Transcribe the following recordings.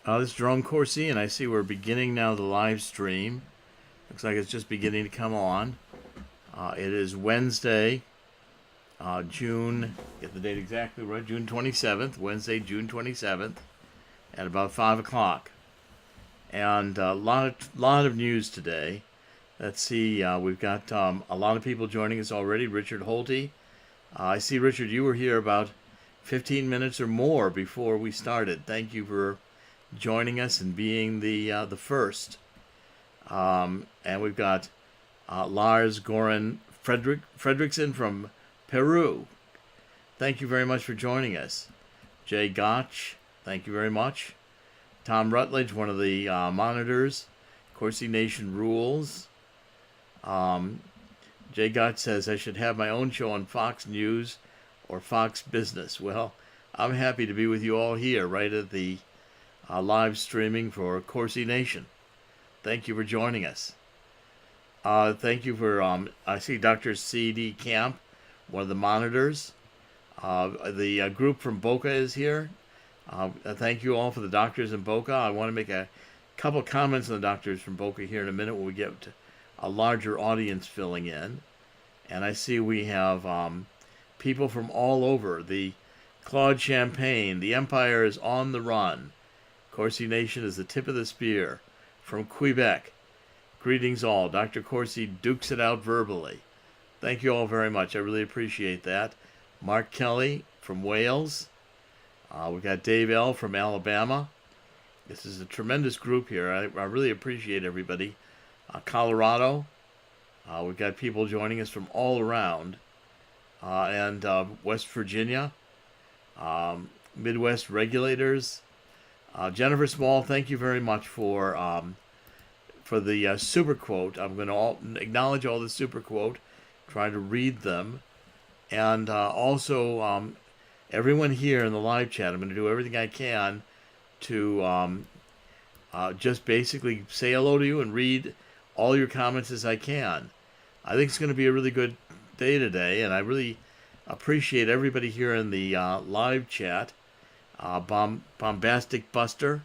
This is Jerome Corsi, and I see we're beginning now the live stream. Looks like it's just beginning to come on. It is Wednesday, get the date exactly right, June 27th, Wednesday, June 27th, at about 5 o'clock. And a lot of news today. Let's see, we've got a lot of people joining us already. Richard Holte. I see, Richard, you were here about 15 minutes or more before we started. Thank you for joining us and being the first. And we've got Lars Goran Fredrickson from Peru. Thank you very much for joining us. Jay Gotch, thank you very much. Tom Rutledge, one of the monitors. Corsi Nation Rules. Jay Gotch says I should have my own show on Fox News or Fox Business. Well, I'm happy to be with you all here right at the live streaming for Corsi Nation. Thank you for joining us. Thank you for, I see Dr. C.D. Camp, one of the monitors. The group from Boca is here. Thank you all for the doctors in Boca. I want to make a couple comments on the doctors from Boca here in a minute when we get to a larger audience filling in. And I see we have people from all over. The Claude Champagne, the Empire is on the run. Corsi Nation is the tip of the spear. From Quebec, greetings all. Dr. Corsi dukes it out verbally. Thank you all very much. I really appreciate that. Mark Kelly from Wales. We've got Dave L. from Alabama. This is a tremendous group here. I really appreciate everybody. Colorado. We've got people joining us from all around. And West Virginia. Midwest regulators. Jennifer Small, thank you very much for the super quote. I'm going to acknowledge all the super quote, try to read them. And also everyone here in the live chat, I'm going to do everything I can to just basically say hello to you and read all your comments as I can. I think it's going to be a really good day today, and I really appreciate everybody here in the live chat. Bombastic Buster.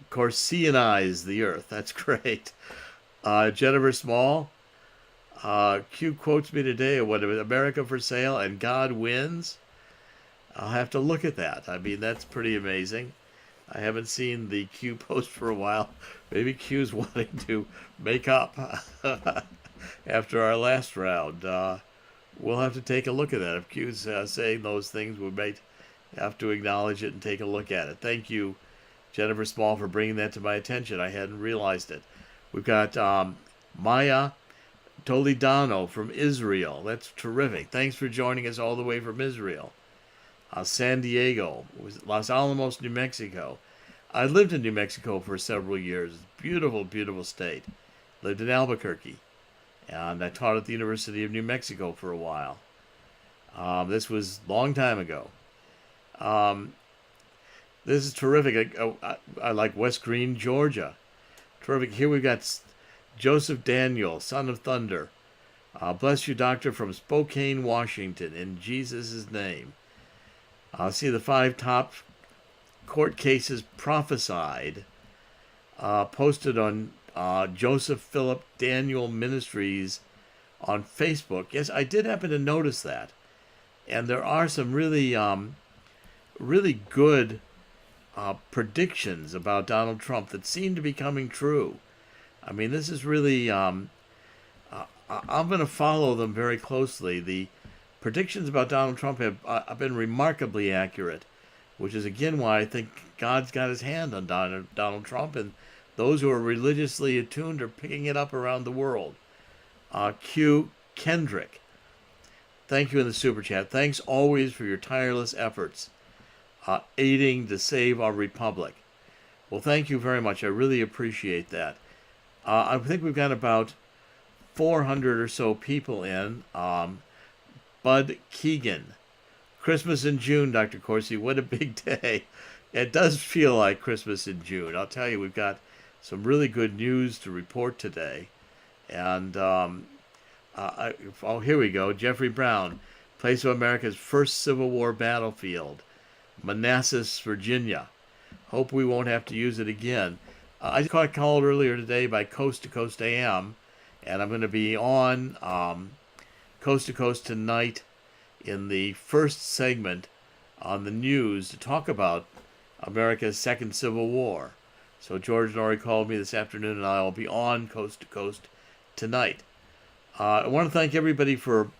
Corsianize the earth. That's great. Jennifer Small. Q quotes me today. What, America for sale and God wins? I'll have to look at that. I mean, that's pretty amazing. I haven't seen the Q post for a while. Maybe Q's wanting to make up after our last round. We'll have to take a look at that. If Q's saying those things, we might have to acknowledge it and take a look at it. Thank you, Jennifer Small, for bringing that to my attention. I hadn't realized it. We've got Maya Toledano from Israel. That's terrific. Thanks for joining us all the way from Israel. San Diego, Los Alamos, New Mexico. I lived in New Mexico for several years. Beautiful, beautiful state. Lived in Albuquerque. And I taught at the University of New Mexico for a while. This was a long time ago. This is terrific. I like West Green, Georgia. Terrific. Here we've got Joseph Daniel, Son of Thunder. Bless you, Doctor, from Spokane, Washington, in Jesus' name. See the 5 top court cases prophesied, posted on Joseph Philip Daniel Ministries on Facebook. Yes, I did happen to notice that. And there are some really good predictions about Donald Trump that seem to be coming true. I mean, this is really, I'm going to follow them very closely. The predictions about Donald Trump have been remarkably accurate, which is again why I think God's got his hand on Donald Trump, and those who are religiously attuned are picking it up around the world. Q. Kendrick, thank you in the super chat. Thanks always for your tireless efforts aiding to save our republic. Well, thank you very much. I really appreciate that. I think we've got about 400 or so people in. Bud Keegan. Christmas in June, Dr. Corsi. What a big day. It does feel like Christmas in June. I'll tell you, we've got some really good news to report today. And Here we go. Jeffrey Brown, place of America's first Civil War battlefield, Manassas, Virginia. Hope we won't have to use it again. I got called earlier today by Coast to Coast AM, and I'm going to be on Coast to Coast tonight in the first segment on the news to talk about America's second Civil War. So George Norrie called me this afternoon, and I'll be on Coast to Coast tonight. I want to thank everybody for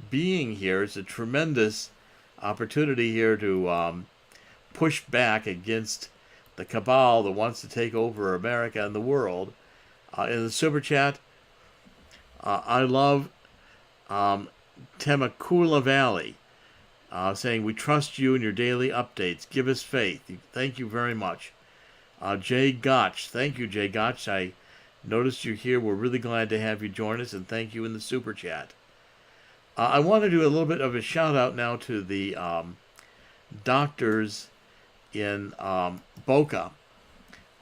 being here. It's a tremendous opportunity here to push back against the cabal that wants to take over America and the world. In the Super Chat, I love Temecula Valley saying, we trust you in your daily updates. Give us faith. Thank you very much. Jay Gotch. Thank you, Jay Gotch. I noticed you here. We're really glad to have you join us, and thank you in the Super Chat. I want to do a little bit of a shout-out now to the doctors in Boca.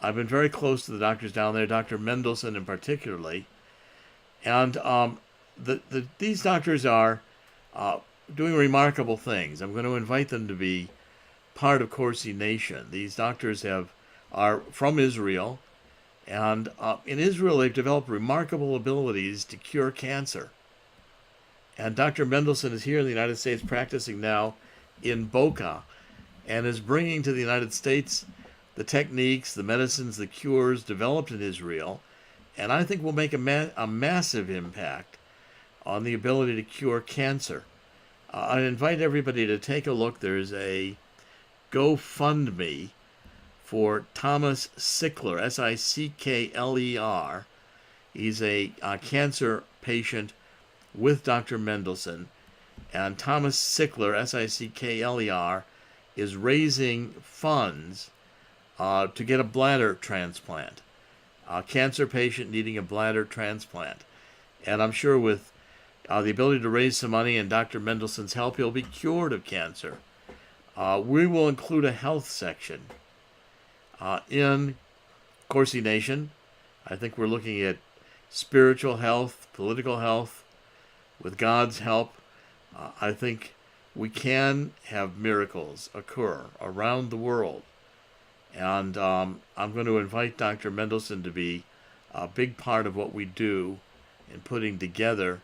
I've been very close to the doctors down there, Dr. Mendelson in particularly. And these doctors are doing remarkable things. I'm going to invite them to be part of Corsi Nation. These doctors are from Israel, and in Israel they've developed remarkable abilities to cure cancer. And Dr. Mendelson is here in the United States practicing now in Boca, and is bringing to the United States the techniques, the medicines, the cures developed in Israel, and I think will make a massive impact on the ability to cure cancer. I invite everybody to take a look. There's a GoFundMe for Thomas Sickler, Sickler. He's a cancer patient with Dr. Mendelson. And Thomas Sickler, Sickler, is raising funds to get a bladder transplant. A cancer patient needing a bladder transplant. And I'm sure with the ability to raise some money and Dr. Mendelson's help, he'll be cured of cancer. We will include a health section in Corsi Nation. I think we're looking at spiritual health, political health. With God's help, I think we can have miracles occur around the world. And I'm going to invite Dr. Mendelson to be a big part of what we do in putting together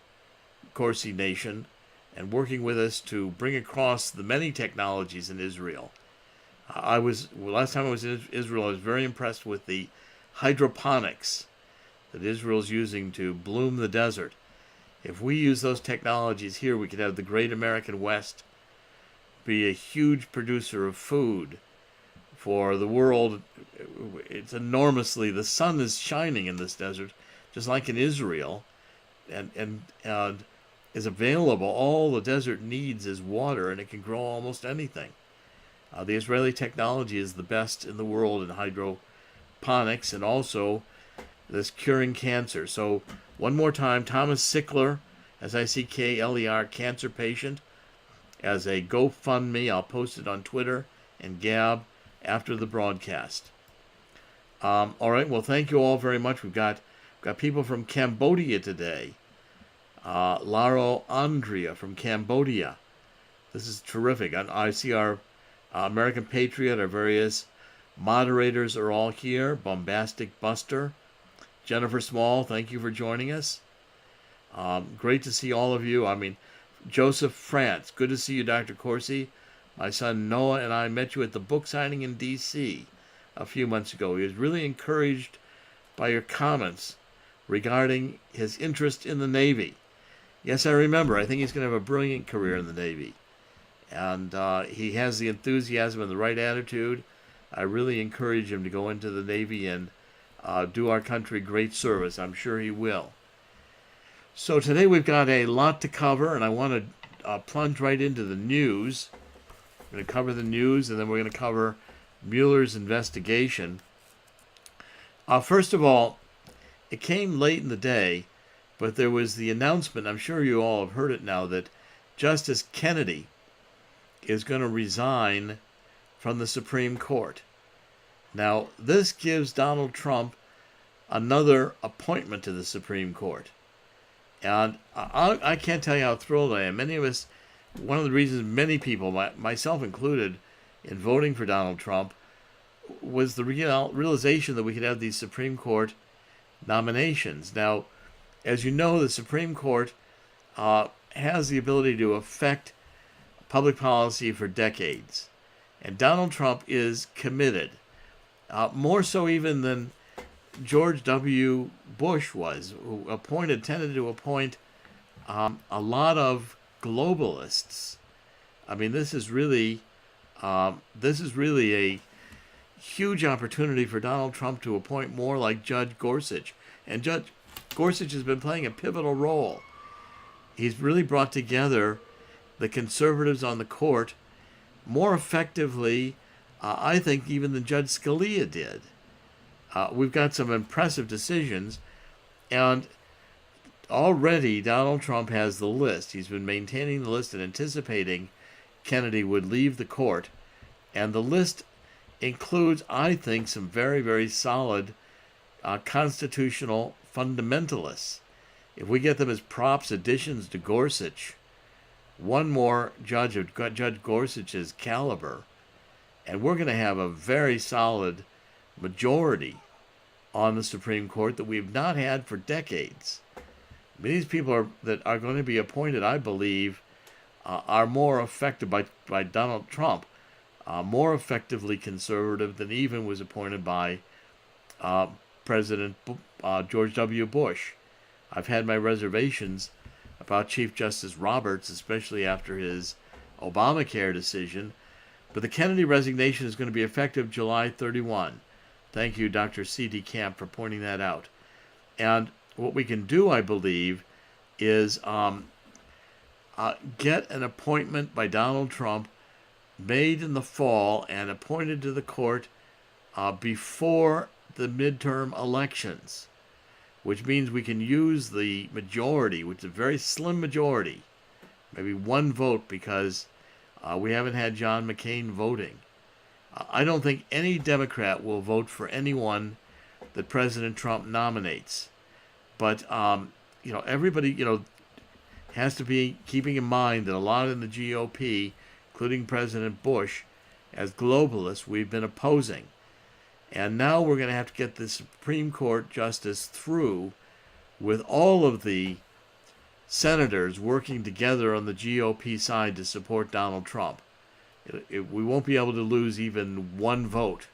Corsi Nation and working with us to bring across the many technologies in Israel. Last time I was in Israel, I was very impressed with the hydroponics that Israel's using to bloom the desert. If we use those technologies here, we could have the great American West be a huge producer of food for the world. It's enormously, the sun is shining in this desert, just like in Israel, and is available. All the desert needs is water, and it can grow almost anything. The Israeli technology is the best in the world in hydroponics and also this curing cancer. So one more time, Thomas Sickler, Sickler, cancer patient, as a GoFundMe. I'll post it on Twitter and Gab after the broadcast. All right, well, thank you all very much. We've got people from Cambodia today. Laro Andrea from Cambodia. This is terrific. I see our American Patriot, our various moderators are all here. Bombastic Buster. Jennifer Small, thank you for joining us. Great to see all of you. Joseph France, good to see you, Dr. Corsi. My son Noah and I met you at the book signing in D.C. a few months ago. He was really encouraged by your comments regarding his interest in the Navy. Yes, I remember. I think he's going to have a brilliant career in the Navy. And he has the enthusiasm and the right attitude. I really encourage him to go into the Navy and do our country great service. I'm sure he will. So today we've got a lot to cover, and I want to plunge right into the news. We're going to cover the news, and then we're going to cover Mueller's investigation. First of all, it came late in the day, but there was the announcement, I'm sure you all have heard it now, that Justice Kennedy is going to resign from the Supreme Court. Now, this gives Donald Trump another appointment to the Supreme Court. And I can't tell you how thrilled I am. Many of us, one of the reasons many people, myself included, in voting for Donald Trump was the realization that we could have these Supreme Court nominations. Now, as you know, the Supreme Court has the ability to affect public policy for decades. And Donald Trump is committed, more so even than George W. Bush was, who tended to appoint a lot of globalists. I mean, this is really a huge opportunity for Donald Trump to appoint more like Judge Gorsuch. And Judge Gorsuch has been playing a pivotal role. He's really brought together the conservatives on the court more effectively, I think, even than Judge Scalia did. We've got some impressive decisions, and already Donald Trump has the list. He's been maintaining the list and anticipating Kennedy would leave the court. And the list includes, I think, some very, very solid constitutional fundamentalists. If we get them as props additions to Gorsuch, one more judge of Judge Gorsuch's caliber, and we're going to have a very solid majority on the Supreme Court that we've not had for decades. I mean, these people that are going to be appointed, I believe, are more affected by Donald Trump, more effectively conservative than even was appointed by President George W. Bush. I've had my reservations about Chief Justice Roberts, especially after his Obamacare decision, but the Kennedy resignation is going to be effective July 31. Thank you, Dr. C.D. Camp, for pointing that out. And what we can do, I believe, is get an appointment by Donald Trump made in the fall and appointed to the court before the midterm elections, which means we can use the majority, which is a very slim majority, maybe one vote, because we haven't had John McCain voting. I don't think any Democrat will vote for anyone that President Trump nominates. But, everybody, has to be keeping in mind that a lot in the GOP, including President Bush, as globalists, we've been opposing. And now we're going to have to get the Supreme Court justice through with all of the senators working together on the GOP side to support Donald Trump. We won't be able to lose even one vote,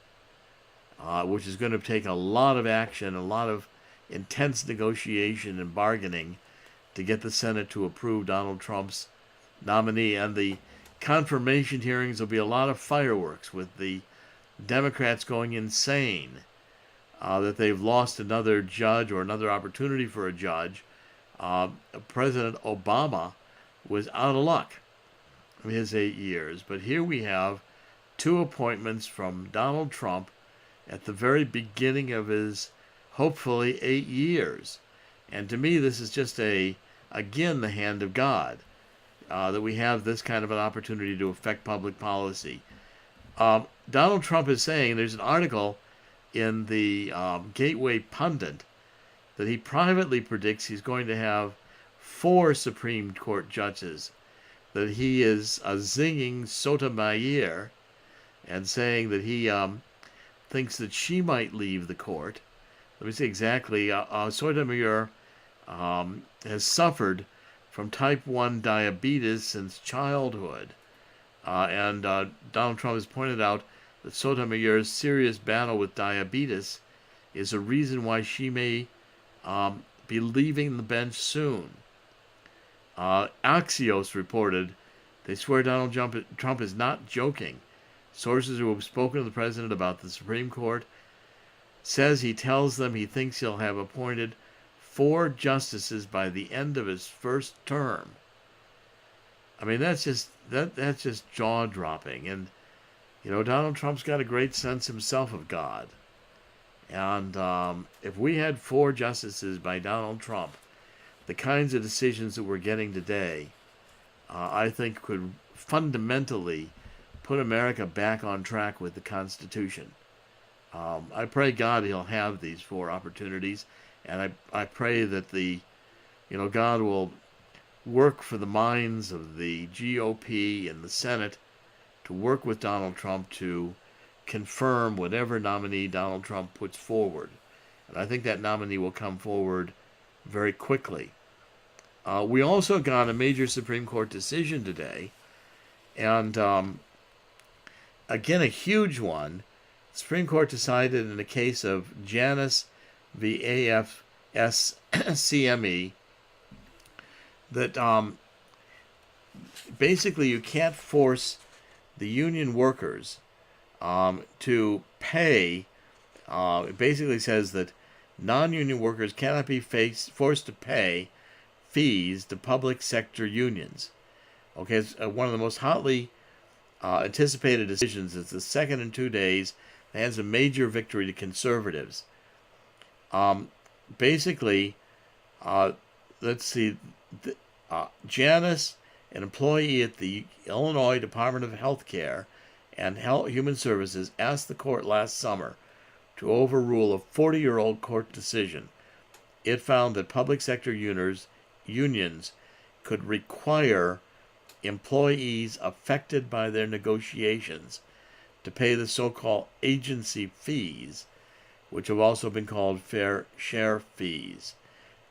which is going to take a lot of action, a lot of intense negotiation and bargaining to get the Senate to approve Donald Trump's nominee. And the confirmation hearings will be a lot of fireworks, with the Democrats going insane that they've lost another judge or another opportunity for a judge. President Obama was out of luck in his 8 years. But here we have two appointments from Donald Trump at the very beginning of his, hopefully, 8 years. And to me, this is just again, the hand of God, that we have this kind of an opportunity to affect public policy. Donald Trump is saying, there's an article in the Gateway Pundit that he privately predicts he's going to have 4 Supreme Court judges, that he is zinging Sotomayor and saying that he thinks that she might leave the court. Let me see exactly. Sotomayor has suffered from type 1 diabetes since childhood. And Donald Trump has pointed out that Sotomayor's serious battle with diabetes is a reason why she may be leaving the bench soon. Axios reported they swear Donald Trump is not joking. Sources who have spoken to the president about the Supreme Court says he tells them he thinks he'll have appointed 4 justices by the end of his first term. I mean, that's just jaw-dropping. And, Donald Trump's got a great sense himself of God. And if we had 4 justices by Donald Trump, the kinds of decisions that we're getting today, I think could fundamentally put America back on track with the Constitution. I pray God he'll have these 4 opportunities, and I pray that the God will work for the minds of the GOP and the Senate to work with Donald Trump to confirm whatever nominee Donald Trump puts forward. And I think that nominee will come forward very quickly. We also got a major Supreme Court decision today, and again, a huge one. The Supreme Court decided in the case of Janus v. AFSCME that basically you can't force the union workers to pay. It basically says that non-union workers cannot be forced to pay fees to public sector unions. Okay, it's one of the most hotly anticipated decisions. It's the second in 2 days. It has a major victory to conservatives. Basically, let's see, Janice, an employee at the Illinois Department of Health Care and Human Services, asked the court last summer to overrule a 40-year-old court decision. It found that public sector unions could require employees affected by their negotiations to pay the so-called agency fees, which have also been called fair share fees.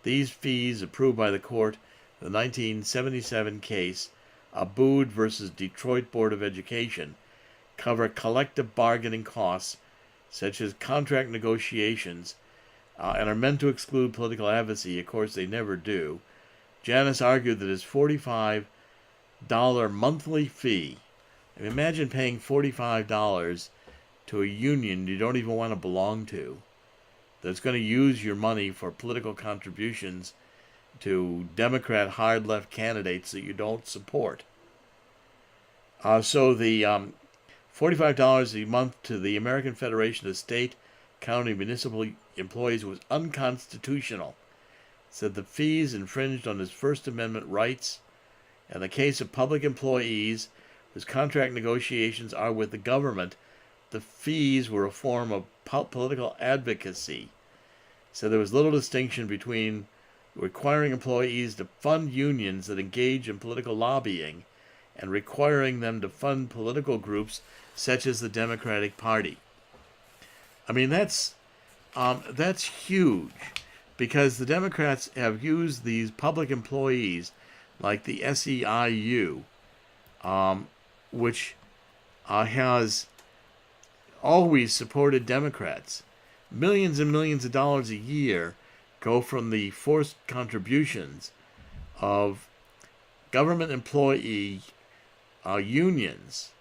These fees, approved by the court in the 1977 case Abood versus Detroit Board of Education, cover collective bargaining costs such as contract negotiations and are meant to exclude political advocacy. Of course, they never do. Janice argued that his $45 monthly fee, and imagine paying $45 to a union you don't even want to belong to, that's going to use your money for political contributions to Democrat hard left candidates that you don't support. So the $45 a month to the American Federation of State, County, Municipal Employees was unconstitutional. Said the fees infringed on his First Amendment rights. In the case of public employees whose contract negotiations are with the government, the fees were a form of political advocacy. So there was little distinction between requiring employees to fund unions that engage in political lobbying and requiring them to fund political groups such as the Democratic Party. I mean, that's huge, because the Democrats have used these public employees like the SEIU, which has always supported Democrats. Millions and millions of dollars a year go from the forced contributions of government employee unions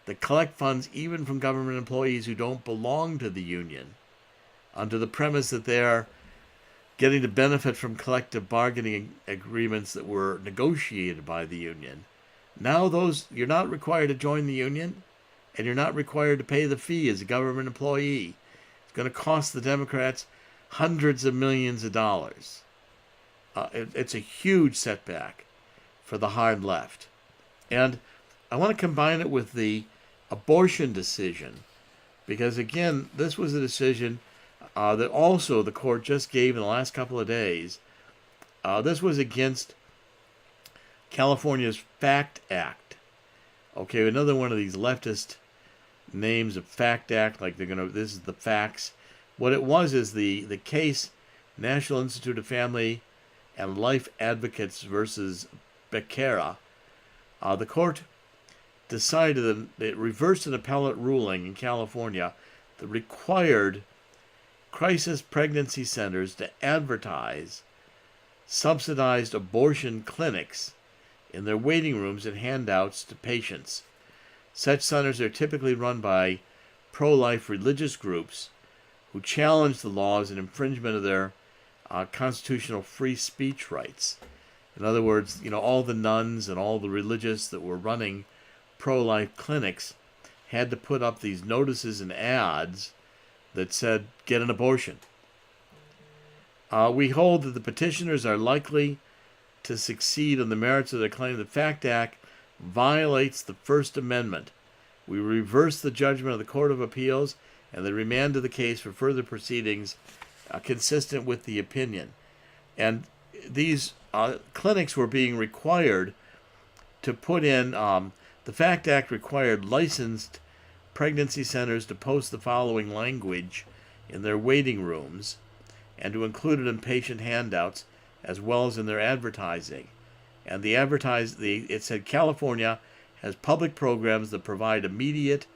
that collect funds even from government employees who don't belong to the union, under the premise that they're getting to benefit from collective bargaining agreements that were negotiated by the union. Now you're not required to join the union, and you're not required to pay the fee as a government employee. It's going to cost the Democrats hundreds of millions of dollars. It's a huge setback for the hard left. And I want to combine it with the abortion decision, because again, this was a decision that also the court just gave in the last couple of days. This was against California's FACT Act. Okay, another one of these leftist names of FACT Act, like this is the facts. What it was is the case National Institute of Family and Life Advocates versus Becerra. The court decided that it reversed an appellate ruling in California that required crisis pregnancy centers to advertise subsidized abortion clinics in their waiting rooms and handouts to patients. Such centers are typically run by pro-life religious groups who challenge the laws and infringement of their constitutional free speech rights. In other words, all the nuns and all the religious that were running pro-life clinics had to put up these notices and ads that said, get an abortion. We hold that the petitioners are likely to succeed on the merits of their claim. The FACT Act violates the First Amendment. We reverse the judgment of the Court of Appeals and they remanded the case for further proceedings consistent with the opinion. And these clinics were being required to put in, the FACT Act required licensed pregnancy centers to post the following language in their waiting rooms and to include it in patient handouts as well as in their advertising. And it said California has public programs that provide immediate,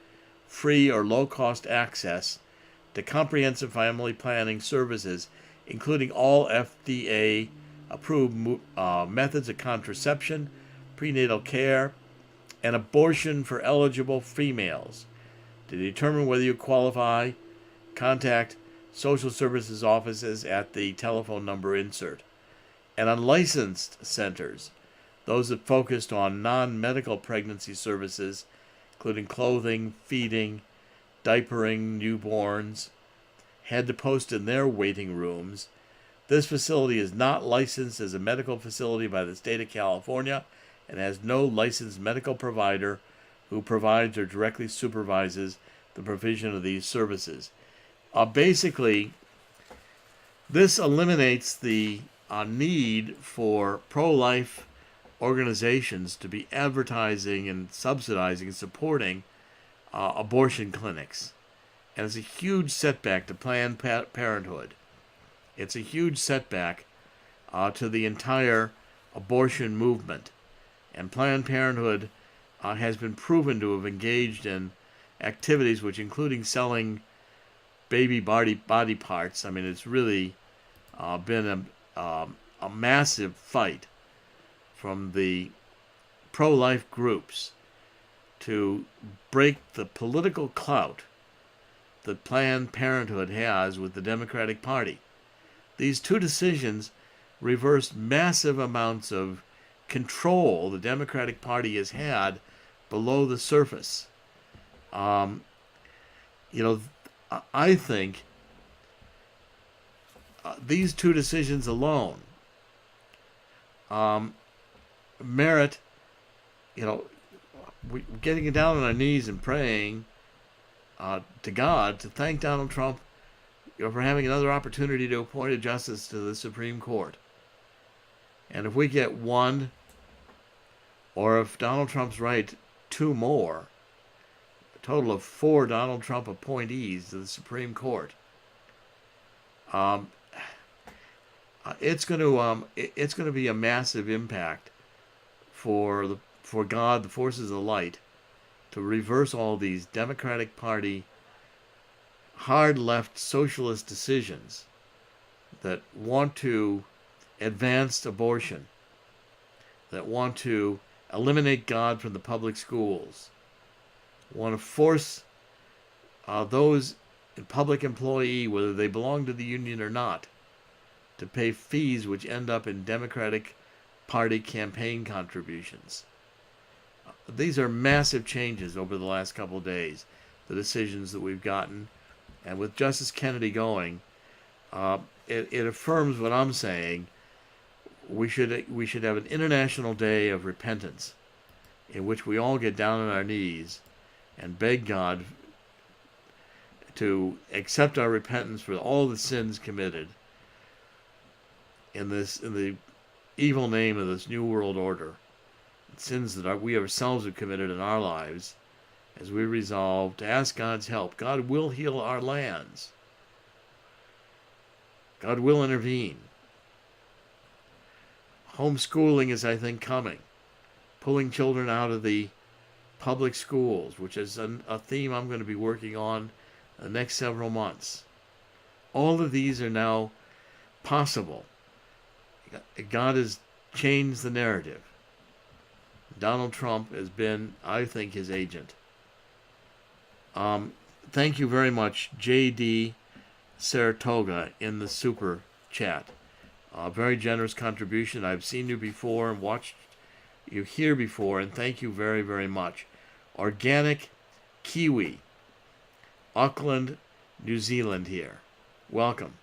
free, or low-cost access to comprehensive family planning services, including all FDA-approved methods of contraception, prenatal care, and abortion for eligible females. To determine whether you qualify, contact social services offices at the telephone number insert. And unlicensed centers, those that focused on non-medical pregnancy services, including clothing, feeding, diapering newborns, had to post in their waiting rooms. This facility is not licensed as a medical facility by the state of California and has no licensed medical provider who provides or directly supervises the provision of these services. Basically, this eliminates the need for pro-life organizations to be advertising and subsidizing and supporting abortion clinics. And it's a huge setback to Planned Parenthood. It's a huge setback to the entire abortion movement. And Planned Parenthood has been proven to have engaged in activities which including selling baby body parts. I mean, it's really been a massive fight from the pro-life groups to break the political clout that Planned Parenthood has with the Democratic Party. These two decisions reversed massive amounts of control the Democratic Party has had below the surface. I think these two decisions alone merit, getting down on our knees and praying to God to thank Donald Trump for having another opportunity to appoint a justice to the Supreme Court. And if we get one, or if Donald Trump's right, two more, a total of 4 Donald Trump appointees to the Supreme Court, it's going to be a massive impact for God, the forces of light, to reverse all these Democratic Party hard left socialist decisions that want to advance abortion, that want to eliminate God from the public schools, want to force those public employee, whether they belong to the union or not, to pay fees which end up in Democratic Party campaign contributions. These are massive changes over the last couple of days, the decisions that we've gotten. And with Justice Kennedy going, it affirms what I'm saying. We should have an International Day of Repentance in which we all get down on our knees and beg God to accept our repentance for all the sins committed in the evil name of this New World Order, sins that we ourselves have committed in our lives, as we resolve to ask God's help. God will heal our lands. God will intervene. Homeschooling is, I think, coming. Pulling children out of the public schools, which is a theme I'm going to be working on the next several months. All of these are now possible. God has changed the narrative. Donald Trump has been, I think, his agent. Thank you very much, J.D. Saratoga, in the super chat. Very generous contribution. I've seen you before and watched you here before, and thank you very, very much. Organic Kiwi, Auckland, New Zealand here. Welcome.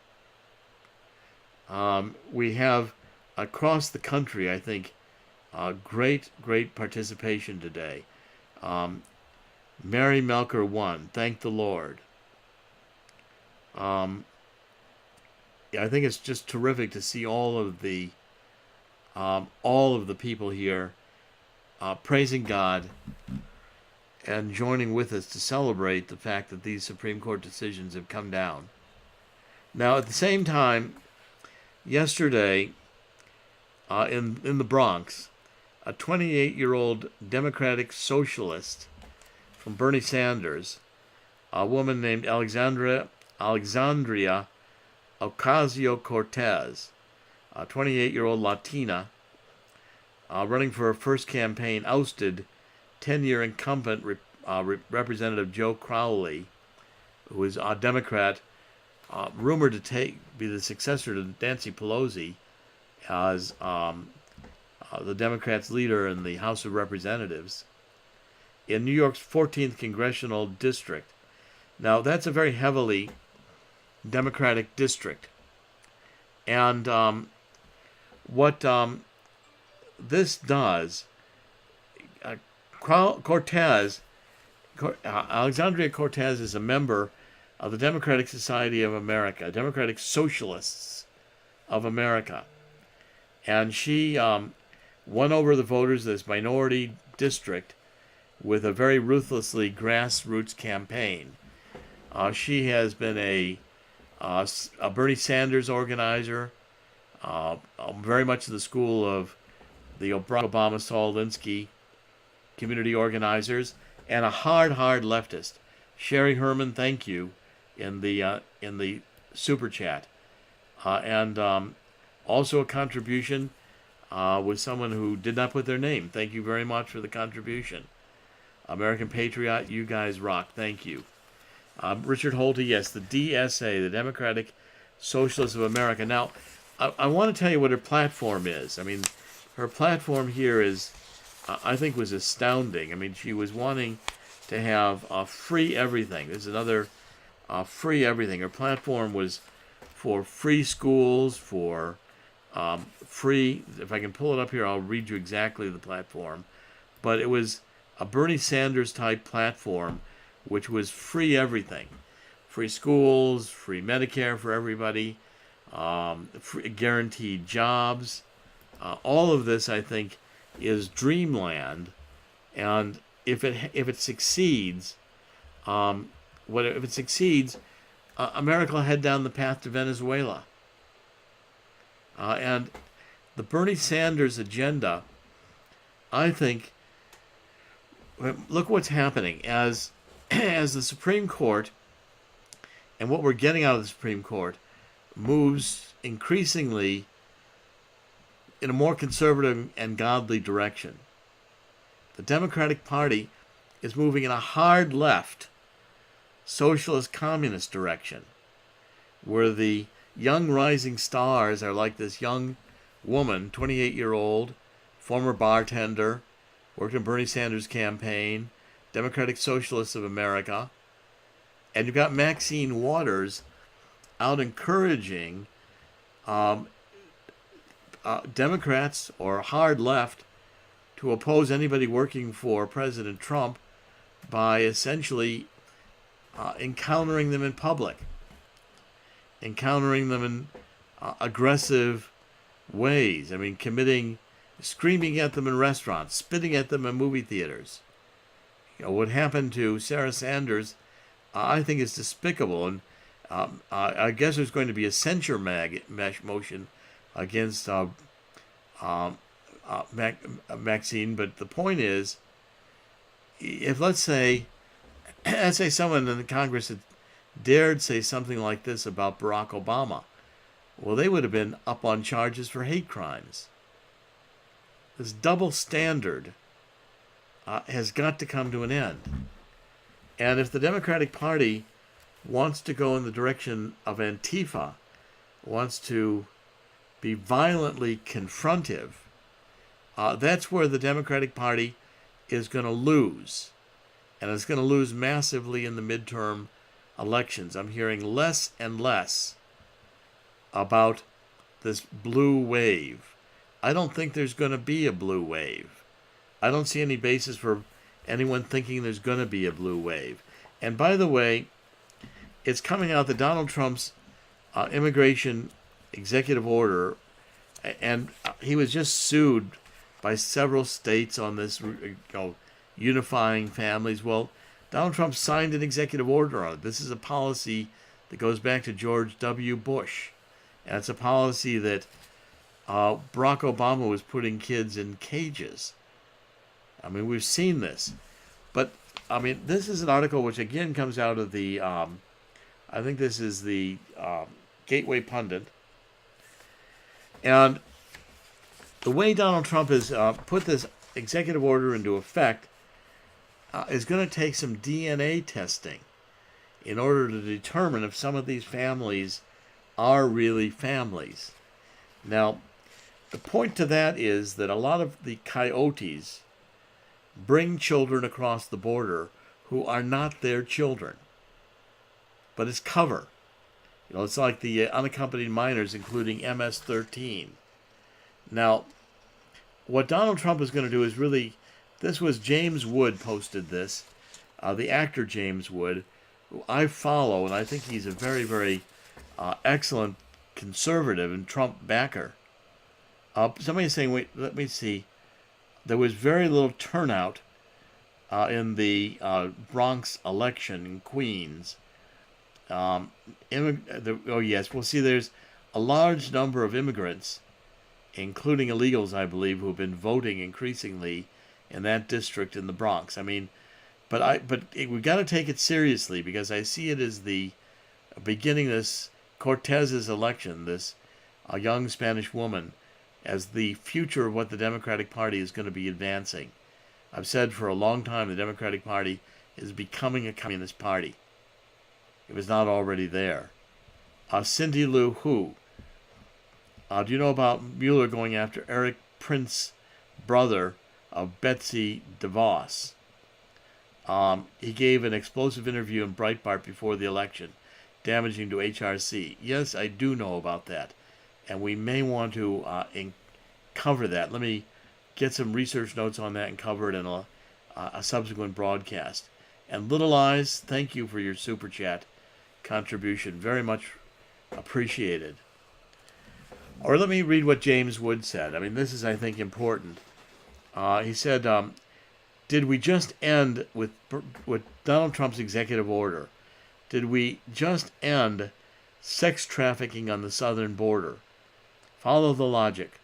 We have across the country, I think, great participation today. Mary Melker 1, thank the Lord. I think it's just terrific to see all of the all of the people here praising God and joining with us to celebrate the fact that these Supreme Court decisions have come down. Now, at the same time, yesterday in the Bronx, a 28-year-old Democratic socialist from Bernie Sanders, a woman named Alexandria Ocasio-Cortez, a 28-year-old Latina, running for her first campaign, ousted 10-year incumbent Representative Joe Crowley, who is a Democrat, rumored to be the successor to Nancy Pelosi as the Democrats' leader in the House of Representatives in New York's 14th congressional district. Now, that's a very heavily Democratic district. And what this does, Alexandria Cortez is a member of the Democratic Society of America, Democratic Socialists of America. And she won over the voters of this minority district with a very ruthlessly grassroots campaign. She has been a Bernie Sanders organizer, very much in the school of the Barack Obama, Saul Alinsky community organizers, and a hard leftist. Sherry Herman, thank you, in the super chat, and also a contribution with someone who did not put their name. Thank you very much for the contribution. American Patriot, you guys rock. Thank you. Richard Holte, yes, the DSA, the Democratic Socialists of America. Now, I want to tell you what her platform is. I mean, her platform here is, I think, was astounding. I mean, she was wanting to have free everything. There's another free everything. Her platform was for free schools, for free, if I can pull it up here, I'll read you exactly the platform. But it was a Bernie Sanders type platform, which was free everything. Free schools, free Medicare for everybody, free, guaranteed jobs. All of this, I think, is dreamland. And if it succeeds, America will head down the path to Venezuela. And the Bernie Sanders agenda, I think, look what's happening as the Supreme Court and what we're getting out of the Supreme Court moves increasingly in a more conservative and godly direction. The Democratic Party is moving in a hard left, socialist communist direction, where the young rising stars are like this young woman, 28-year-old, former bartender, worked in Bernie Sanders' campaign, Democratic Socialists of America, and you've got Maxine Waters out encouraging Democrats or hard left to oppose anybody working for President Trump by essentially encountering them in public, encountering them in aggressive ways. I mean, screaming at them in restaurants, spitting at them in movie theaters. You know, what happened to Sarah Sanders, I think, is despicable. And I guess there's going to be a censure motion against Maxine. But the point is, if let's say someone in the Congress had dared say something like this about Barack Obama, well, they would have been up on charges for hate crimes. This double standard has got to come to an end. And if the Democratic Party wants to go in the direction of Antifa, wants to be violently confrontive, that's where the Democratic Party is going to lose. And it's going to lose massively in the midterm elections. I'm hearing less and less about this blue wave. I don't think there's going to be a blue wave. I don't see any basis for anyone thinking there's going to be a blue wave. And by the way, it's coming out that Donald Trump's immigration executive order And he was just sued by several states on this, unifying families. Well, Donald Trump signed an executive order on it. This is a policy that goes back to George W. Bush. And it's a policy that Barack Obama was putting kids in cages. I mean, we've seen this. But, I mean, this is an article which, again, comes out of the, I think this is the Gateway Pundit. And the way Donald Trump has put this executive order into effect is going to take some DNA testing in order to determine if some of these families are really families. Now, the point to that is that a lot of the coyotes bring children across the border who are not their children, but it's cover. It's like the unaccompanied minors, including MS-13. Now, what Donald Trump is going to do is really, this was James Wood posted this, the actor James Wood, who I follow, and I think he's a very, very excellent conservative and Trump backer. Somebody's saying, wait, let me see. There was very little turnout in the Bronx election in Queens. Oh yes, well, see, there's a large number of immigrants, including illegals, I believe, who have been voting increasingly in that district in the Bronx. I mean, we've got to take it seriously, because I see it as the beginning of this Cortez's election, this young Spanish woman, as the future of what the Democratic Party is going to be advancing. I've said for a long time the Democratic Party is becoming a communist party. It was not already there. Cindy Lou Who. Do you know about Mueller going after Eric Prince, brother of Betsy DeVos? He gave an explosive interview in Breitbart before the election, damaging to HRC. Yes, I do know about that. And we may want to cover that. Let me get some research notes on that and cover it in a subsequent broadcast. And Little Eyes, thank you for your super chat contribution. Very much appreciated. Or let me read what James Wood said. I mean, this is, I think, important. He said, did we just end with Donald Trump's executive order? Did we just end sex trafficking on the southern border? Follow the logic.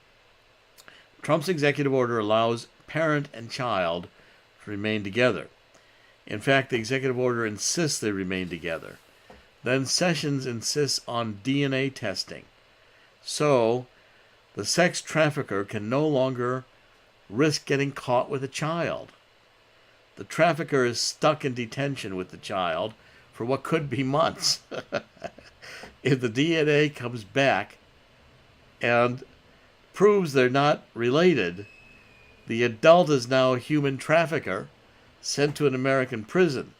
Trump's executive order allows parent and child to remain together. In fact, the executive order insists they remain together. Then Sessions insists on DNA testing. So, the sex trafficker can no longer risk getting caught with a child. The trafficker is stuck in detention with the child for what could be months. If the DNA comes back and proves they're not related, the adult is now a human trafficker sent to an American prison.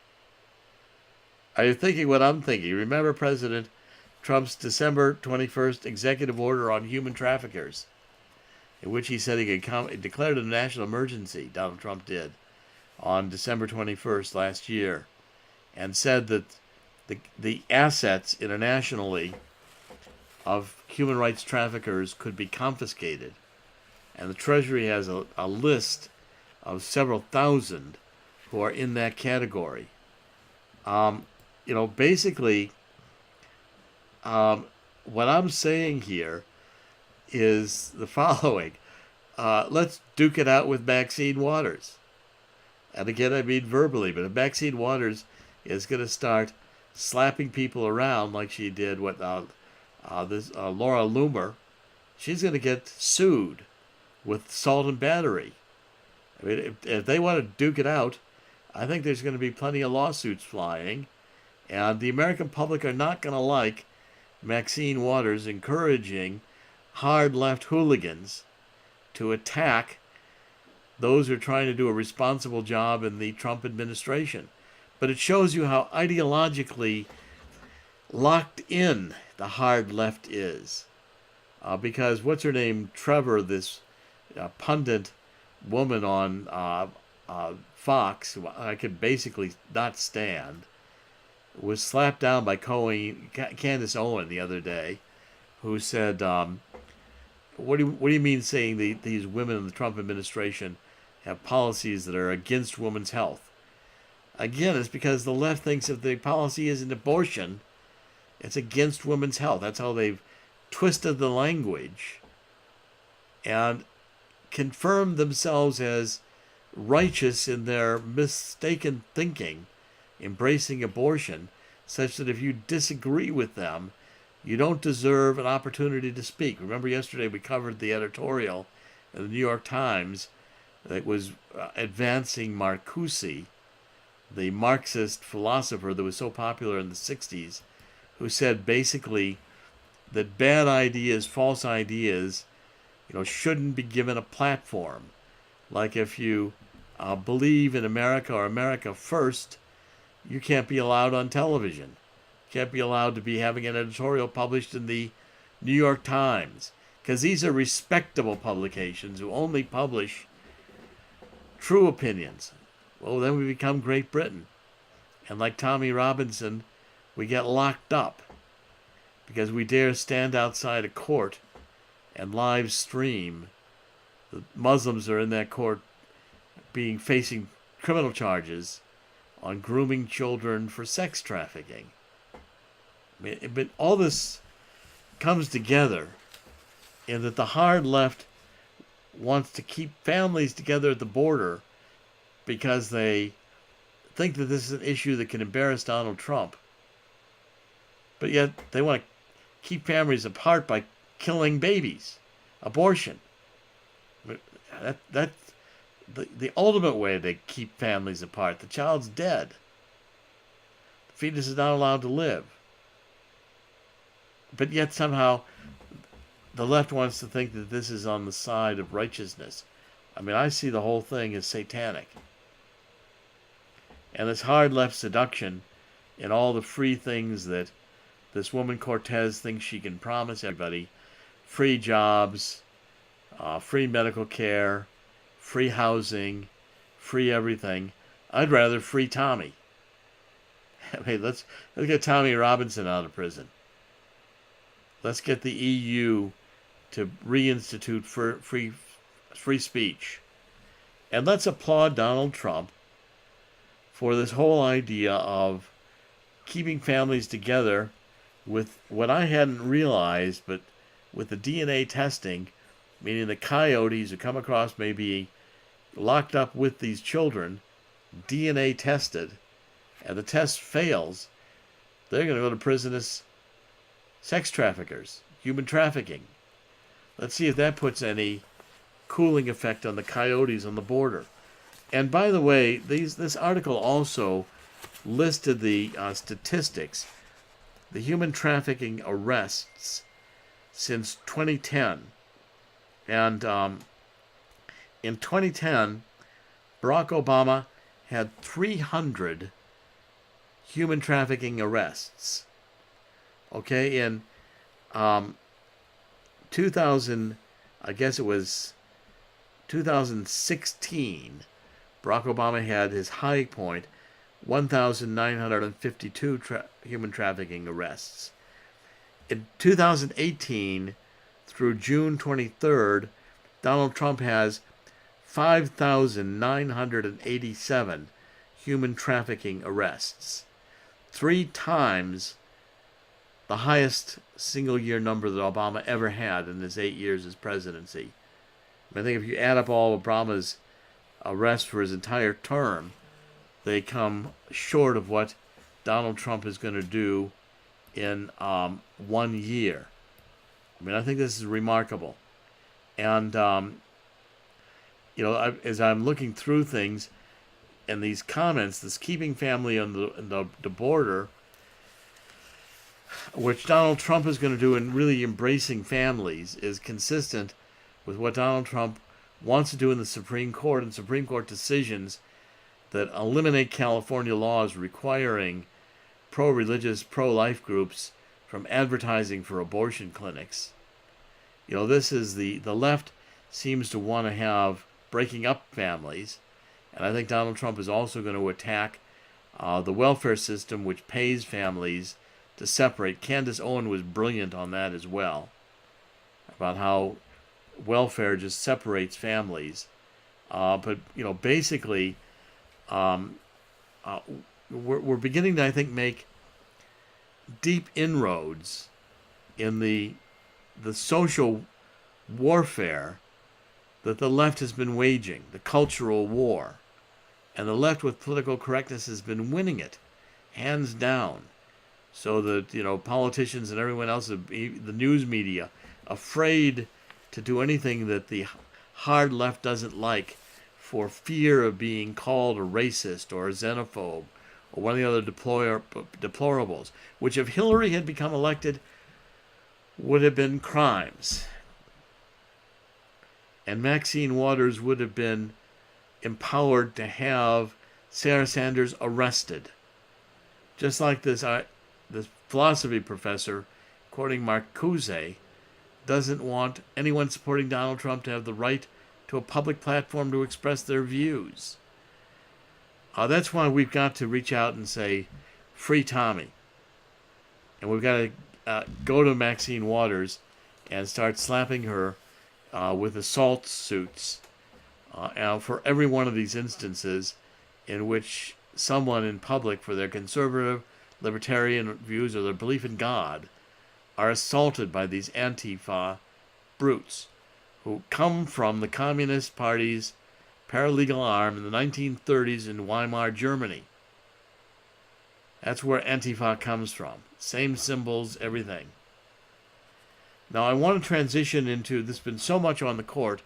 Are you thinking what I'm thinking? Remember President Trump's December 21st executive order on human traffickers, in which he said he could declared a national emergency, Donald Trump did, on December 21st last year, and said that the assets internationally of human rights traffickers could be confiscated. And the Treasury has a list of several thousand who are in that category. Basically, what I'm saying here is the following. Let's duke it out with Maxine Waters. And again, I mean verbally, but if Maxine Waters is going to start slapping people around like she did with Laura Loomer, she's going to get sued with assault and battery. I mean, if they want to duke it out, I think there's going to be plenty of lawsuits flying. And the American public are not going to like Maxine Waters encouraging hard left hooligans to attack those who are trying to do a responsible job in the Trump administration. But it shows you how ideologically locked in the hard left is. Because what's her name? Trevor, this pundit woman on Fox, who I could basically not stand, was slapped down by Candace Owen the other day, who said what do you mean saying these women in the Trump administration have policies that are against women's health? Again, it's because the left thinks if the policy isn't abortion, it's against women's health. That's how they've twisted the language and confirmed themselves as righteous in their mistaken thinking, embracing abortion, such that if you disagree with them, you don't deserve an opportunity to speak. Remember yesterday we covered the editorial in the New York Times that was advancing Marcuse, the Marxist philosopher that was so popular in the 60s, who said basically that bad ideas, false ideas, shouldn't be given a platform. Like if you believe in America or America first, you can't be allowed on television. Can't be allowed to be having an editorial published in the New York Times, because these are respectable publications who only publish true opinions. Well, then we become Great Britain. And like Tommy Robinson, we get locked up because we dare stand outside a court and live stream. The Muslims are in that court facing criminal charges on grooming children for sex trafficking. But all this comes together in that the hard left wants to keep families together at the border because they think that this is an issue that can embarrass Donald Trump. But yet they want to keep families apart by killing babies, abortion. That's the ultimate way they keep families apart. The child's dead. The fetus is not allowed to live. But yet somehow the left wants to think that this is on the side of righteousness. I mean, I see the whole thing as satanic. And this hard left seduction and all the free things that this woman Cortez thinks she can promise everybody, free jobs, free medical care, free housing, free everything. I'd rather free Tommy. I mean, let's get Tommy Robinson out of prison. Let's get the EU to reinstitute free speech. And let's applaud Donald Trump for this whole idea of keeping families together with what I hadn't realized, but with the DNA testing, meaning the coyotes who come across may be locked up with these children, DNA tested, and the test fails, they're going to go to prison as sex traffickers, human trafficking. Let's see if that puts any cooling effect on the coyotes on the border. And by the way, this article also listed the statistics, the human trafficking arrests since 2010. And in 2010, Barack Obama had 300 human trafficking arrests. Okay, in 2000, I guess it was 2016, Barack Obama had his high point, 1,952 human trafficking arrests. In 2018, through June 23rd, Donald Trump has 5,987 human trafficking arrests. 3 times the highest single-year number that Obama ever had in his 8 years as presidency. I think if you add up all Obama's arrests for his entire term, they come short of what Donald Trump is going to do in 1 year. I mean, I think this is remarkable. And, as I'm looking through things and these comments, this keeping family on the border, which Donald Trump is going to do in really embracing families, is consistent with what Donald Trump wants to do in the Supreme Court and Supreme Court decisions that eliminate California laws requiring pro-religious, pro-life groups from advertising for abortion clinics. This is the left seems to want to have breaking up families, and I think Donald Trump is also going to attack the welfare system, which pays families to separate. Candace Owen was brilliant on that as well, about how welfare just separates families. But basically, um, we're beginning to, I think, make deep inroads in the social warfare that the left has been waging, the cultural war. And the left with political correctness has been winning it, hands down. So that, politicians and everyone else, the news media, afraid to do anything that the hard left doesn't like for fear of being called a racist or a xenophobe or one of the other deplorables, which if Hillary had become elected would have been crimes. And Maxine Waters would have been empowered to have Sarah Sanders arrested. Just like this philosophy professor, quoting Marcuse, doesn't want anyone supporting Donald Trump to have the right to a public platform to express their views. That's why we've got to reach out and say, free Tommy. And we've got to go to Maxine Waters and start slapping her with assault suits for every one of these instances in which someone in public, for their conservative, libertarian views or their belief in God, are assaulted by these Antifa brutes who come from the Communist Party's paralegal arm in the 1930s in Weimar, Germany. That's where Antifa comes from. Same symbols, everything. Now I want to transition into, there's been so much on the court,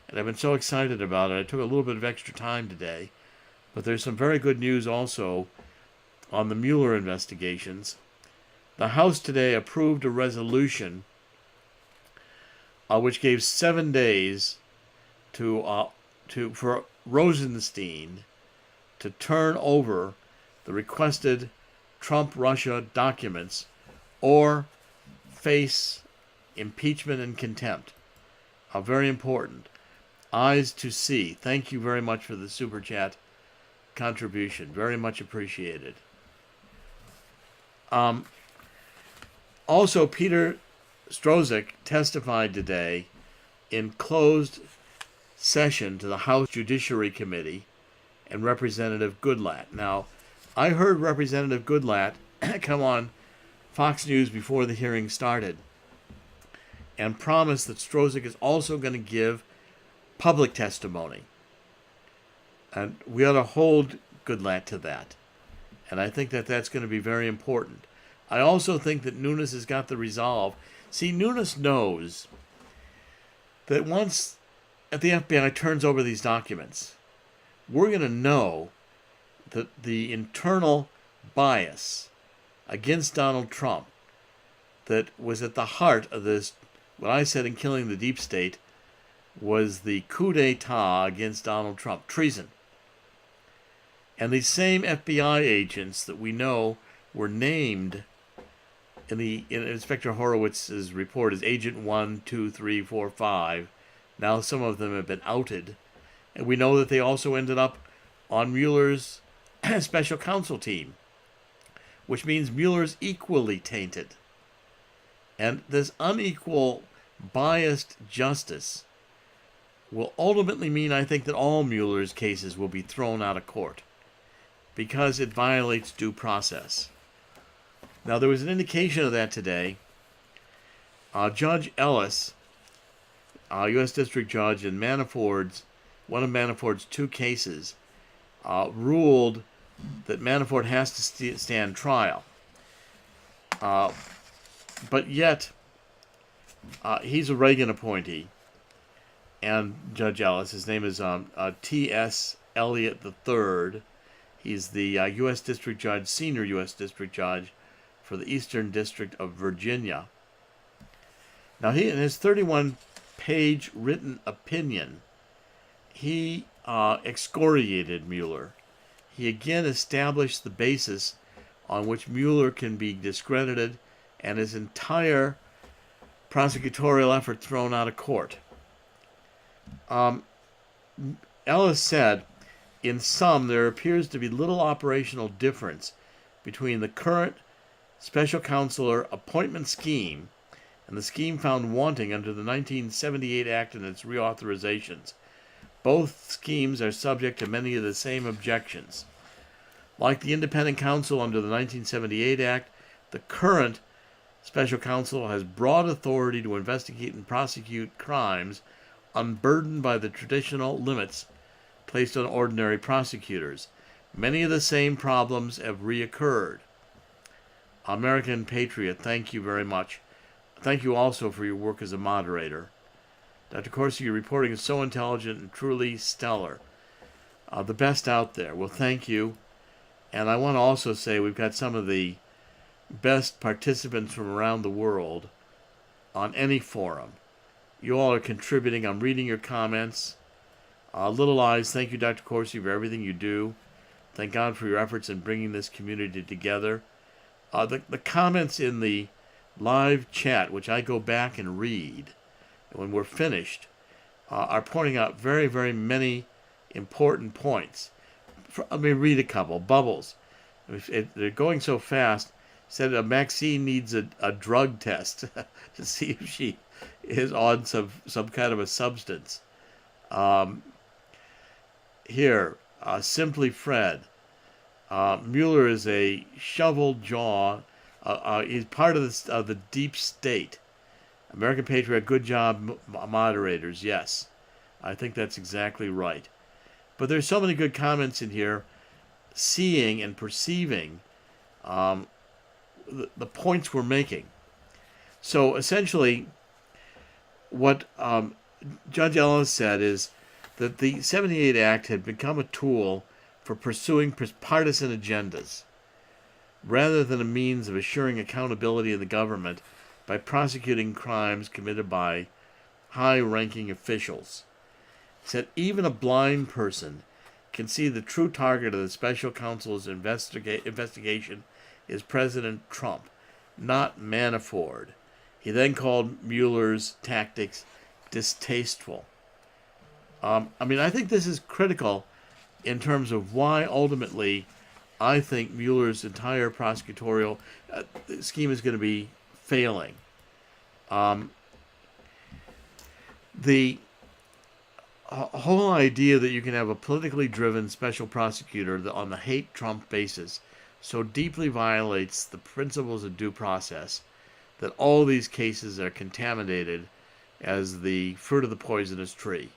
and I've been so excited about it. I took a little bit of extra time today, but there's some very good news also on the Mueller investigations. The House today approved a resolution which gave 7 days for Rosenstein to turn over the requested Trump-Russia documents or face impeachment and contempt. Very important. Eyes to see. Thank you very much for the Super Chat contribution. Very much appreciated. Also, Peter Strzok testified today in closed session to the House Judiciary Committee and Representative Goodlatte. Now, I heard Representative Goodlatte come on Fox News before the hearing started and promise that Strzok is also going to give public testimony. And we ought to hold Goodlatte to that. And I think that that's going to be very important. I also think that Nunes has got the resolve. See, Nunes knows that once the FBI turns over these documents, we're going to know that the internal bias against Donald Trump that was at the heart of this, what I said in Killing the Deep State, was the coup d'etat against Donald Trump, treason. And these same FBI agents that we know were named in Inspector Horowitz's report as Agent 1, 2, 3, 4, 5. Now some of them have been outed. And we know that they also ended up on Mueller's special counsel team, which means Mueller's equally tainted. And this unequal, biased justice will ultimately mean, I think, that all Mueller's cases will be thrown out of court because it violates due process. Now, there was an indication of that today. Judge Ellis, U.S. District Judge in one of Manafort's two cases, ruled that Manafort has to stand trial. But yet, he's a Reagan appointee, and Judge Ellis, his name is T.S. Elliott III. He's the U.S. District Judge, senior U.S. District Judge for the Eastern District of Virginia. Now, in his 31-page written opinion, he excoriated Mueller. He again established the basis on which Mueller can be discredited and his entire prosecutorial effort thrown out of court. Ellis said, in sum, there appears to be little operational difference between the current special counselor appointment scheme and and the scheme found wanting under the 1978 Act and its reauthorizations. Both schemes are subject to many of the same objections. Like the independent counsel under the 1978 Act, the current special counsel has broad authority to investigate and prosecute crimes unburdened by the traditional limits placed on ordinary prosecutors. Many of the same problems have reoccurred. American Patriot, thank you very much. Thank you also for your work as a moderator. Dr. Corsi, your reporting is so intelligent and truly stellar. The best out there. Well, thank you. And I want to also say we've got some of the best participants from around the world on any forum. You all are contributing. I'm reading your comments. Little Eyes, thank you, Dr. Corsi, for everything you do. Thank God for your efforts in bringing this community together. The comments in the live chat, which I go back and read when we're finished, are pointing out very, very many important points. Let me read a couple. Bubbles. They're going so fast. Said Maxine needs a drug test to see if she is on some kind of a substance. Here, Simply Fred. Mueller is a shovel jaw. He's part of the deep state. American Patriot, good job, moderators. Yes, I think that's exactly right. But there's so many good comments in here, seeing and perceiving the points we're making. So essentially, what Judge Ellis said is that the 78 Act had become a tool for pursuing partisan agendas, rather than a means of assuring accountability of the government by prosecuting crimes committed by high-ranking officials. He said even a blind person can see the true target of the special counsel's investigation is President Trump, not Manafort. He then called Mueller's tactics distasteful. I think this is critical in terms of why ultimately I think Mueller's entire prosecutorial scheme is going to be failing. The whole idea that you can have a politically driven special prosecutor on the hate Trump basis so deeply violates the principles of due process that all these cases are contaminated as the fruit of the poisonous tree.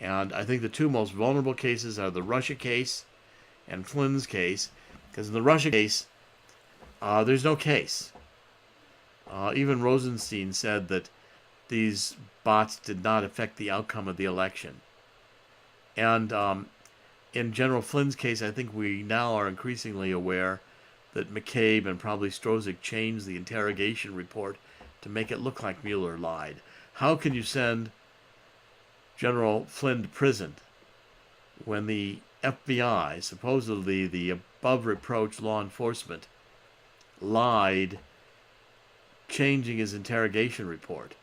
And I think the two most vulnerable cases are the Russia case and Flynn's case, because in the Russia case, there's no case. Even Rosenstein said that these bots did not affect the outcome of the election. And in General Flynn's case, I think we now are increasingly aware that McCabe and probably Strozik changed the interrogation report to make it look like Mueller lied. How can you send General Flynn to prison when the FBI, supposedly the above-reproach law enforcement, lied, changing his interrogation report?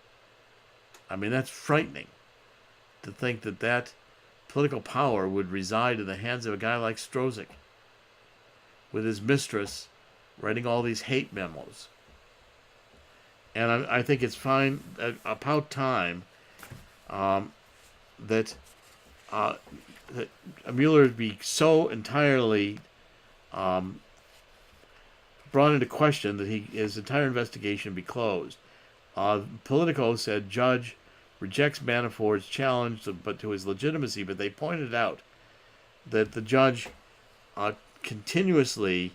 That's frightening to think that political power would reside in the hands of a guy like Strozik, with his mistress writing all these hate memos. And I think it's fine, about time that Mueller be so entirely brought into question that his entire investigation be closed. Politico said Judge rejects Manafort's challenge to his legitimacy, but they pointed out that the judge continuously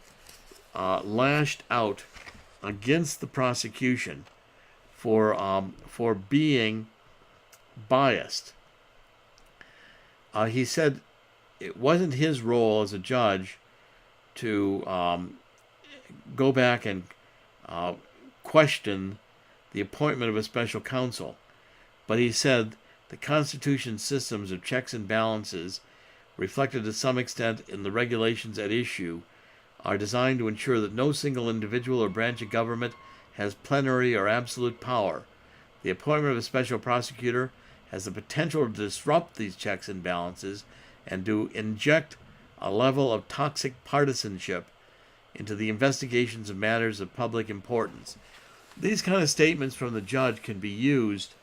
lashed out against the prosecution for being biased. He said it wasn't his role as a judge to go back and question the appointment of a special counsel, but he said the Constitution's systems of checks and balances, reflected to some extent in the regulations at issue, are designed to ensure that no single individual or branch of government has plenary or absolute power. The appointment of a special prosecutor has the potential to disrupt these checks and balances and to inject a level of toxic partisanship into the investigations of matters of public importance. these kind of statements from the judge can be used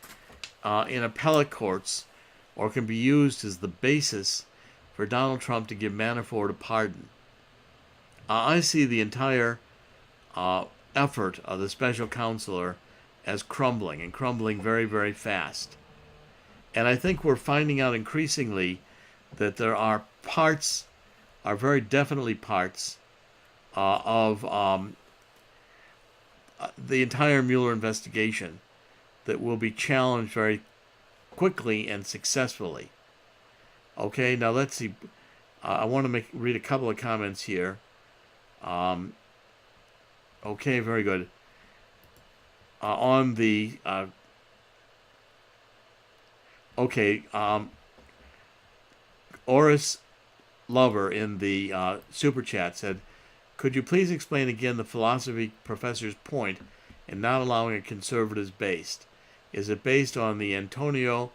in appellate courts, or can be used as the basis for Donald Trump to give Manafort a pardon. I see the entire effort of the special counselor as crumbling, and crumbling very, very fast. And I think we're finding out increasingly that there are parts, are very definitely parts of the entire Mueller investigation that will be challenged very quickly and successfully. Okay, now let's see. I want to read a couple of comments here. Okay, very good. On the Oris Lover in the super chat said, "Could you please explain again the philosophy professor's point in not allowing a conservatives based? Is it based on the Antonio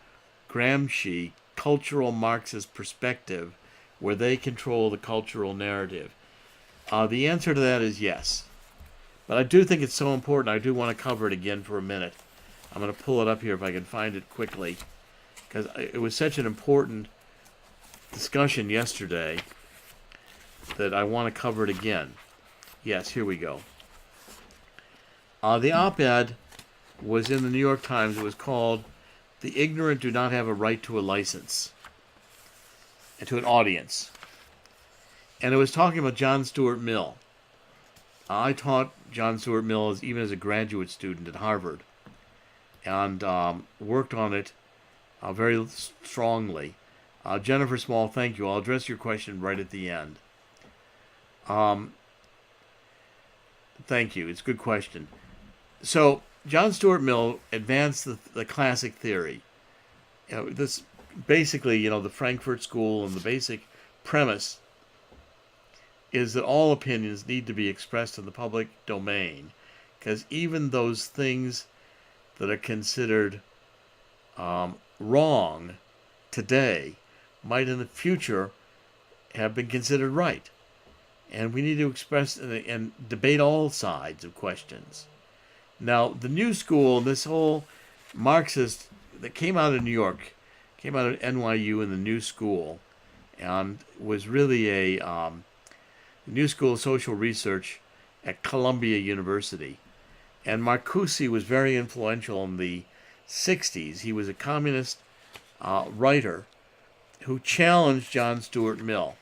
Gramsci cultural Marxist perspective, where they control the cultural narrative?" The answer to that is yes. But I do think it's so important, I do want to cover it again for a minute. I'm going to pull it up here if I can find it quickly, because it was such an important discussion yesterday that I want to cover it again. Yes, here we go. The op-ed was in the New York Times. It was called "The Ignorant Do Not Have a Right to a License," and to an audience. And it was talking about John Stuart Mill. I taught John Stuart Mill even as a graduate student at Harvard, and worked on it very strongly. Jennifer Small, thank you. I'll address your question right at the end. Thank you. It's a good question. So John Stuart Mill advanced the classic theory. This basically, the Frankfurt School, and the basic premise is that all opinions need to be expressed in the public domain, because even those things that are considered wrong today might in the future have been considered right. And we need to express and debate all sides of questions. Now, the New School, this whole Marxist that came out of New York, came out of NYU in the New School, and was really a New School of Social Research at Columbia University. And Marcuse was very influential in the 60s. He was a communist writer who challenged John Stuart Mill.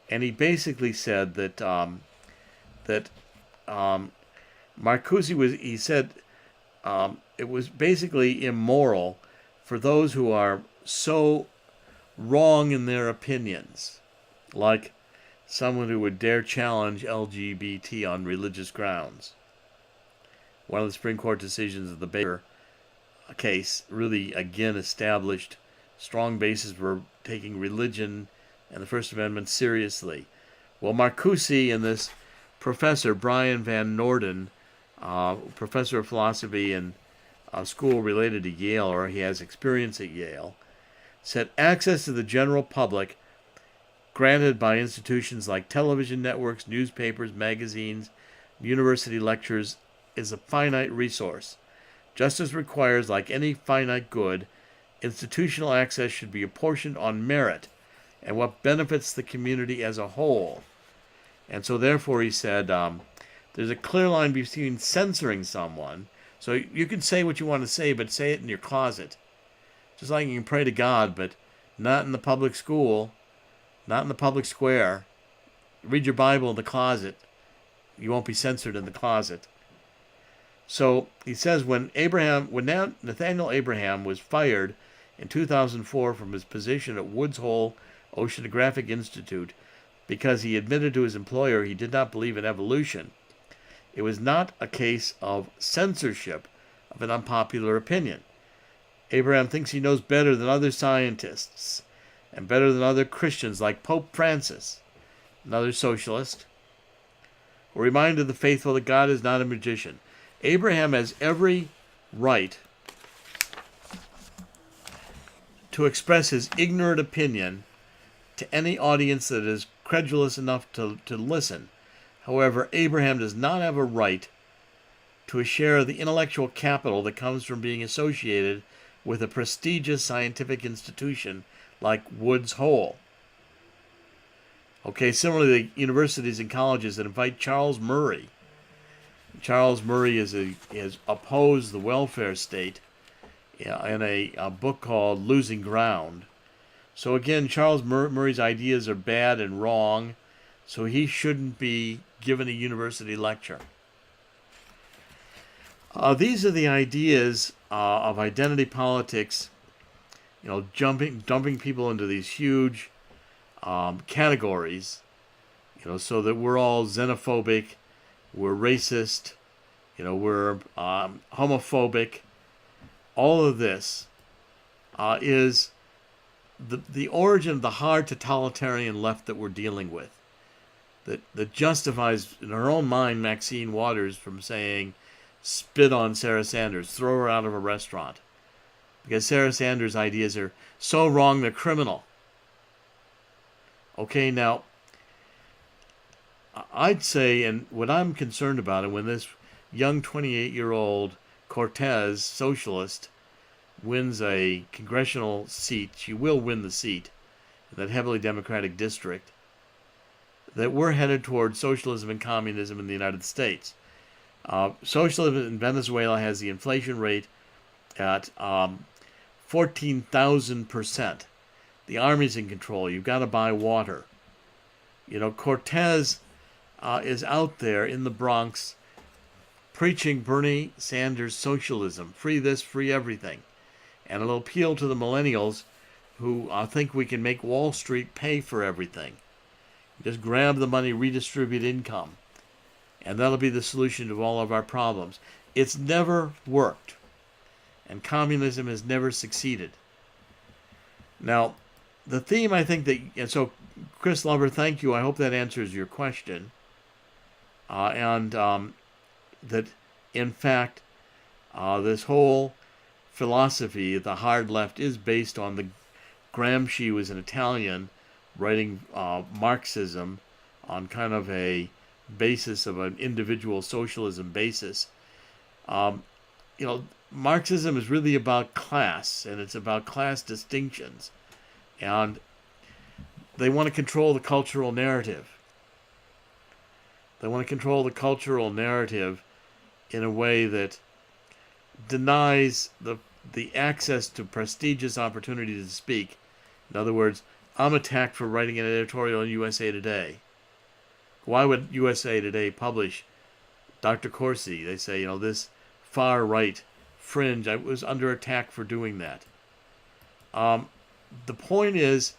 And he basically said that Marcuse it was basically immoral for those who are so wrong in their opinions, like someone who would dare challenge LGBT on religious grounds. One of the Supreme Court decisions of the Baker case really again established strong basis for taking religion and the First Amendment seriously. Well, Marcuse and this professor, Brian Van Norden, professor of philosophy in a school related to Yale, or he has experience at Yale, said access to the general public granted by institutions like television networks, newspapers, magazines, university lectures is a finite resource. Justice requires, like any finite good, institutional access should be apportioned on merit and what benefits the community as a whole. And so therefore, he said, there's a clear line between censoring someone. So you can say what you want to say, but say it in your closet. Just like you can pray to God, but not in the public school, not in the public square. Read your Bible in the closet. You won't be censored in the closet. So he says when Nathaniel Abraham was fired in 2004 from his position at Woods Hole Oceanographic Institute because he admitted to his employer he did not believe in evolution, it was not a case of censorship of an unpopular opinion. Abraham thinks he knows better than other scientists and better than other Christians like Pope Francis, another socialist, who reminded the faithful that God is not a magician. Abraham has every right to express his ignorant opinion to any audience that is credulous enough to listen. However, Abraham does not have a right to a share of the intellectual capital that comes from being associated with a prestigious scientific institution like Woods Hole. Okay, similarly, universities and colleges that invite Charles Murray. Charles Murray has opposed the welfare state in a book called Losing Ground. So again, Charles Murray's ideas are bad and wrong, so he shouldn't be given a university lecture. These are the ideas of identity politics, dumping people into these huge categories, so that we're all xenophobic, we're racist, we're homophobic. All of this is the origin of the hard totalitarian left that we're dealing with, that justifies in her own mind Maxine Waters from saying, spit on Sarah Sanders, throw her out of a restaurant, because Sarah Sanders' ideas are so wrong they're criminal. Okay, now, I'd say, and what I'm concerned about, and when this young 28-year-old Cortez, socialist, wins a congressional seat, she will win the seat in that heavily Democratic district, that we're headed towards socialism and communism in the United States. Socialism in Venezuela has the inflation rate at 14,000%. The army's in control. You've got to buy water. Cortez is out there in the Bronx preaching Bernie Sanders socialism. Free this, free everything. And it'll appeal to the millennials who think we can make Wall Street pay for everything. Just grab the money, redistribute income. And that'll be the solution to all of our problems. It's never worked. And communism has never succeeded. Now, the theme, I think and so, Chris Lover, thank you. I hope that answers your question. That, in fact, this whole philosophy, the hard left, is based on the Gramsci was an Italian writing Marxism on kind of a basis of an individual socialism basis. Marxism is really about class, and it's about class distinctions. And they want to control the cultural narrative. They want to control the cultural narrative in a way that denies the access to prestigious opportunity to speak. In other words, I'm attacked for writing an editorial in USA Today. Why would USA Today publish Dr. Corsi? They say, this far-right fringe, I was under attack for doing that. The point is,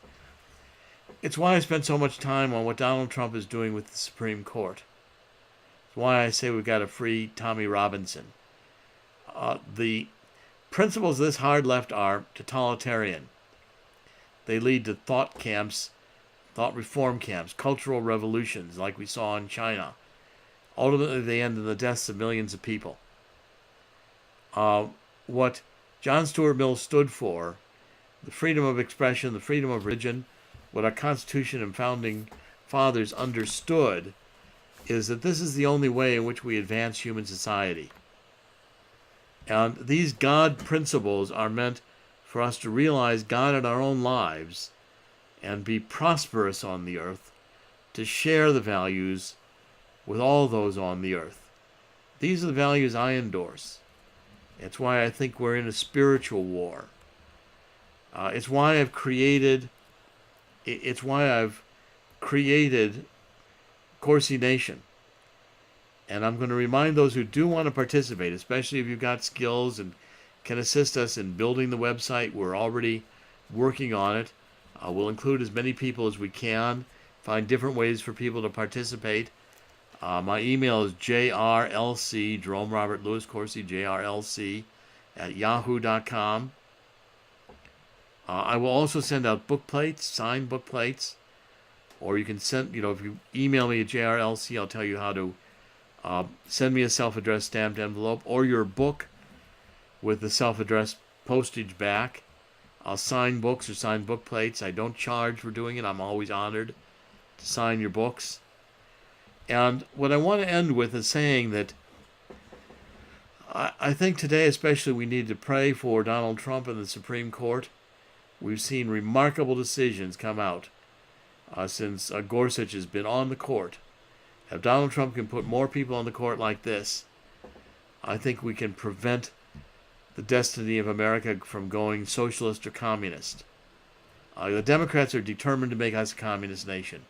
it's why I spent so much time on what Donald Trump is doing with the Supreme Court. It's why I say we've got to free Tommy Robinson. The principles of this hard left are totalitarian. They lead to thought camps, thought reform camps, cultural revolutions like we saw in China. Ultimately, they end in the deaths of millions of people. What John Stuart Mill stood for, the freedom of expression, the freedom of religion, what our Constitution and Founding Fathers understood, is that this is the only way in which we advance human society. And these God principles are meant for us to realize God in our own lives and be prosperous on the earth, to share the values with all those on the earth. These are the values I endorse. It's why I think we're in a spiritual war. It's why I've created Corsi Nation. And I'm going to remind those who do want to participate, especially if you've got skills and can assist us in building the website. We're already working on it. We'll include as many people as we can, find different ways for people to participate. My email is jrlc, Jerome Robert Louis Corsi, jrlc, @yahoo.com. I will also send out book plates, signed book plates, or you can send, if you email me at jrlc, I'll tell you how to send me a self-addressed stamped envelope or your book with the self-addressed postage back. I'll sign books or sign book plates. I don't charge for doing it. I'm always honored to sign your books. And what I want to end with is saying that I think today especially we need to pray for Donald Trump and the Supreme Court. We've seen remarkable decisions come out since Gorsuch has been on the court. If Donald Trump can put more people on the court like this, I think we can prevent the destiny of America from going socialist or communist. The Democrats are determined to make us a communist nation.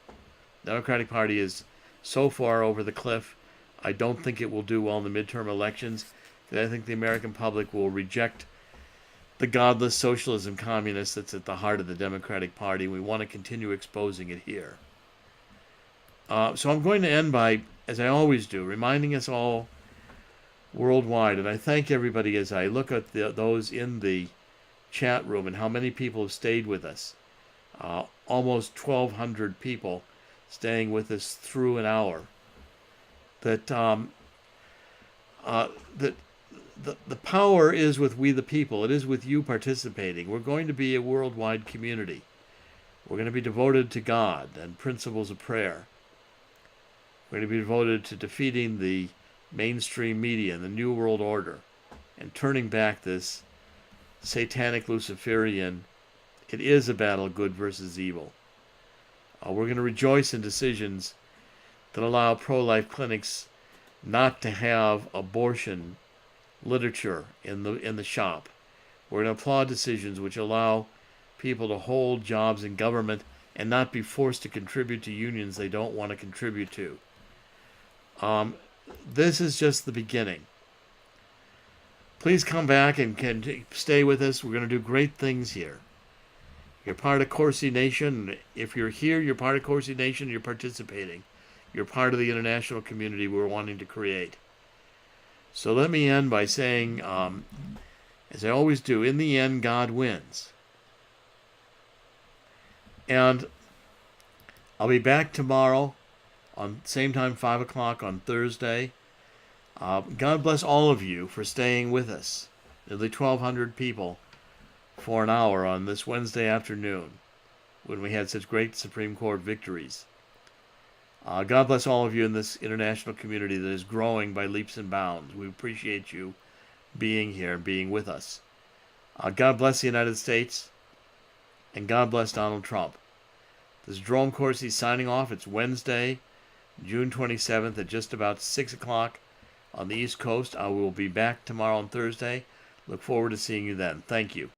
The Democratic Party is so far over the cliff, I don't think it will do well in the midterm elections. I think the American public will reject the godless socialism communist that's at the heart of the Democratic Party. We want to continue exposing it here. So I'm going to end by, as I always do, reminding us all worldwide, and I thank everybody as I look at those in the chat room and how many people have stayed with us. Almost 1,200 people staying with us through an hour. That the power is with we the people. It is with you participating. We're going to be a worldwide community. We're going to be devoted to God and principles of prayer. We're going to be devoted to defeating the mainstream media and the New World Order and turning back this satanic Luciferian, it is a battle good versus evil. We're going to rejoice in decisions that allow pro-life clinics not to have abortion literature in the shop. We're going to applaud decisions which allow people to hold jobs in government and not be forced to contribute to unions they don't want to contribute to. This is just the beginning. Please come back and can stay with us. We're going to do great things here. You're part of Corsi Nation. If you're here, you're part of Corsi Nation. You're participating. You're part of the international community we're wanting to create. So let me end by saying, as I always do, in the end, God wins. And I'll be back tomorrow on same time, 5 o'clock on Thursday. God bless all of you for staying with us, nearly 1,200 people, for an hour on this Wednesday afternoon when we had such great Supreme Court victories. God bless all of you in this international community that is growing by leaps and bounds. We appreciate you being here, being with us. God bless the United States, and God bless Donald Trump. This is Jerome Corsi signing off. It's Wednesday, June 27th at just about 6 o'clock on the East Coast. I will be back tomorrow on Thursday. Look forward to seeing you then. Thank you.